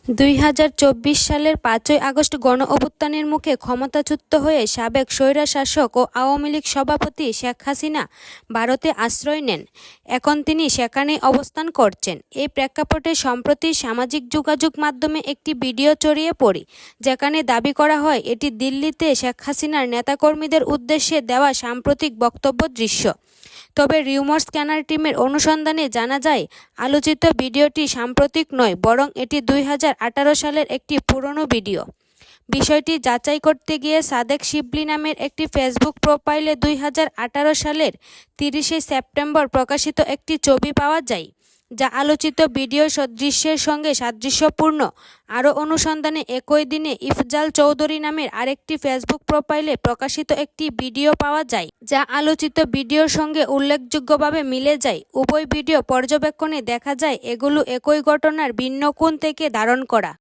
২০২৪ সালের ৫ই আগস্ট গণঅভ্যুত্থানের মুখে ক্ষমতাচ্যুত হয়ে সাবেক স্বৈরশাসক ও আওয়ামী লীগ সভাপতি শেখ হাসিনা ভারতে আশ্রয় নেন। এখন তিনি সেখানেই অবস্থান করছেন। এই প্রেক্ষাপটে সম্প্রতি সামাজিক যোগাযোগ মাধ্যমে একটি ভিডিও ছড়িয়ে পড়ে, যেখানে দাবি করা হয় এটি দিল্লিতে শেখ হাসিনার নেতাকর্মীদের উদ্দেশ্যে দেওয়া সাম্প্রতিক বক্তব্য দৃশ্য। তবে রিউমার স্ক্যানার টিমের অনুসন্ধানে জানা যায়, আলোচিত ভিডিওটি সাম্প্রতিক নয়, বরং এটি ২০১৮ সালের একটি পুরনো ভিডিও। বিষয়টি যাচাই করতে গিয়ে সাদেক শিবলি নামের একটি ফেসবুক প্রোফাইলে ২০১৮ সালের ৩০শে সেপ্টেম্বর প্রকাশিত একটি ছবি পাওয়া যায়, যা আলোচিত ভিডিও দৃশ্যের সঙ্গে সাদৃশ্যপূর্ণ। আরও অনুসন্ধানে একই দিনে ইফজাল চৌধুরী নামের আরেকটি ফেসবুক প্রোফাইলে প্রকাশিত একটি ভিডিও পাওয়া যায়, যা আলোচিত ভিডিওর সঙ্গে উল্লেখযোগ্যভাবে মিলে যায়। উভয় ভিডিও পর্যবেক্ষণে দেখা যায় এগুলো একই ঘটনার ভিন্ন কোণ থেকে ধারণ করা।